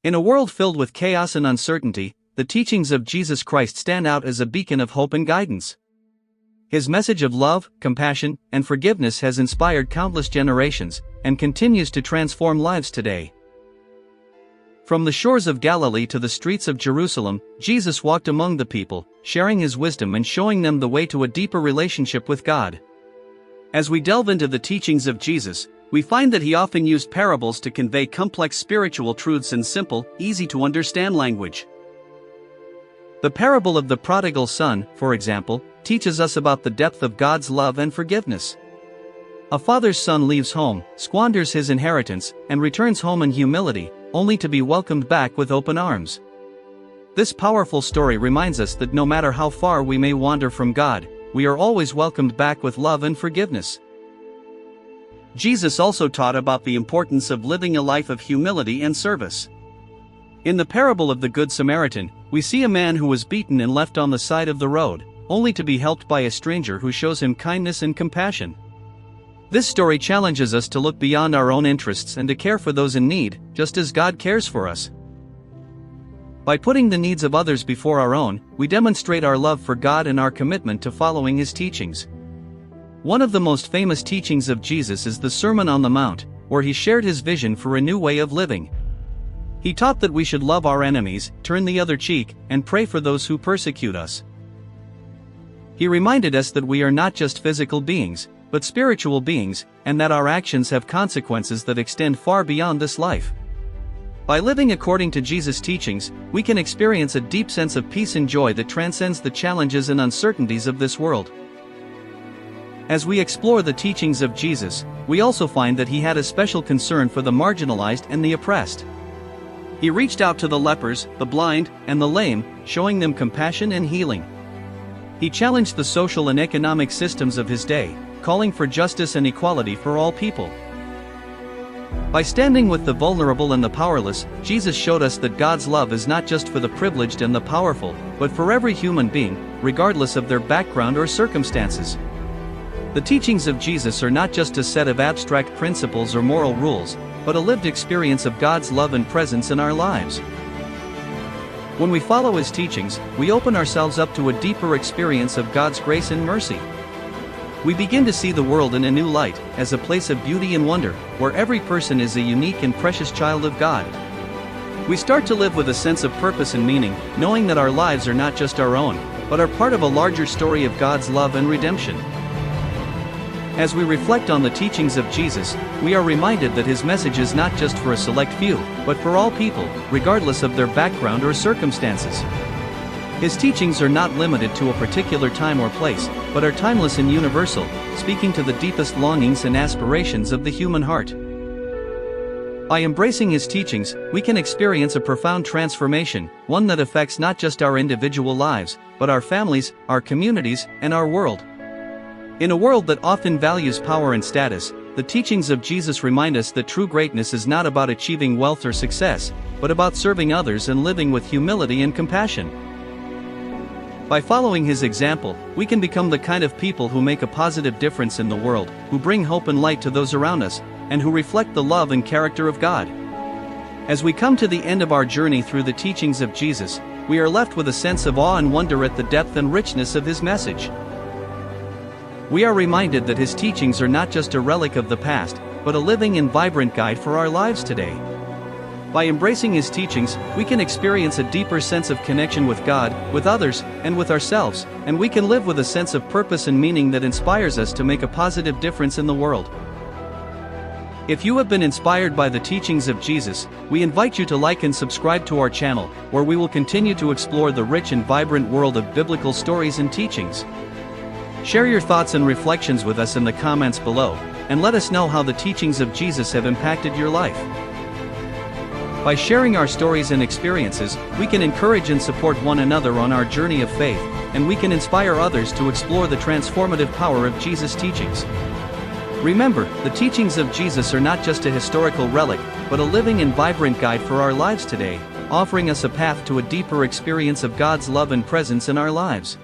In a world filled with chaos and uncertainty, the teachings of Jesus Christ stand out as a beacon of hope and guidance. His message of love, compassion, and forgiveness has inspired countless generations, and continues to transform lives today. From the shores of Galilee to the streets of Jerusalem, Jesus walked among the people, sharing his wisdom and showing them the way to a deeper relationship with God. As we delve into the teachings of Jesus, we find that he often used parables to convey complex spiritual truths in simple, easy-to-understand language. The parable of the prodigal son, for example, teaches us about the depth of God's love and forgiveness. A father's son leaves home, squanders his inheritance, and returns home in humility, only to be welcomed back with open arms. This powerful story reminds us that no matter how far we may wander from God, we are always welcomed back with love and forgiveness. Jesus also taught about the importance of living a life of humility and service. In the parable of the Good Samaritan, we see a man who was beaten and left on the side of the road, only to be helped by a stranger who shows him kindness and compassion. This story challenges us to look beyond our own interests and to care for those in need, just as God cares for us. By putting the needs of others before our own, we demonstrate our love for God and our commitment to following his teachings. One of the most famous teachings of Jesus is the Sermon on the Mount, where he shared his vision for a new way of living. He taught that we should love our enemies, turn the other cheek, and pray for those who persecute us. He reminded us that we are not just physical beings, but spiritual beings, and that our actions have consequences that extend far beyond this life. By living according to Jesus' teachings, we can experience a deep sense of peace and joy that transcends the challenges and uncertainties of this world. As we explore the teachings of Jesus, we also find that he had a special concern for the marginalized and the oppressed. He reached out to the lepers, the blind, and the lame, showing them compassion and healing. He challenged the social and economic systems of his day, calling for justice and equality for all people. By standing with the vulnerable and the powerless, Jesus showed us that God's love is not just for the privileged and the powerful, but for every human being, regardless of their background or circumstances. The teachings of Jesus are not just a set of abstract principles or moral rules, but a lived experience of God's love and presence in our lives. When we follow his teachings, we open ourselves up to a deeper experience of God's grace and mercy. We begin to see the world in a new light, as a place of beauty and wonder, where every person is a unique and precious child of God. We start to live with a sense of purpose and meaning, knowing that our lives are not just our own, but are part of a larger story of God's love and redemption. As we reflect on the teachings of Jesus, we are reminded that his message is not just for a select few, but for all people, regardless of their background or circumstances. His teachings are not limited to a particular time or place, but are timeless and universal, speaking to the deepest longings and aspirations of the human heart. By embracing his teachings, we can experience a profound transformation, one that affects not just our individual lives, but our families, our communities, and our world. In a world that often values power and status, the teachings of Jesus remind us that true greatness is not about achieving wealth or success, but about serving others and living with humility and compassion. By following his example, we can become the kind of people who make a positive difference in the world, who bring hope and light to those around us, and who reflect the love and character of God. As we come to the end of our journey through the teachings of Jesus, we are left with a sense of awe and wonder at the depth and richness of his message. We are reminded that his teachings are not just a relic of the past, but a living and vibrant guide for our lives today. By embracing his teachings, we can experience a deeper sense of connection with God, with others, and with ourselves, and we can live with a sense of purpose and meaning that inspires us to make a positive difference in the world. If you have been inspired by the teachings of Jesus, we invite you to like and subscribe to our channel, where we will continue to explore the rich and vibrant world of biblical stories and teachings. Share your thoughts and reflections with us in the comments below, and let us know how the teachings of Jesus have impacted your life. By sharing our stories and experiences, we can encourage and support one another on our journey of faith, and we can inspire others to explore the transformative power of Jesus' teachings. Remember, the teachings of Jesus are not just a historical relic, but a living and vibrant guide for our lives today, offering us a path to a deeper experience of God's love and presence in our lives.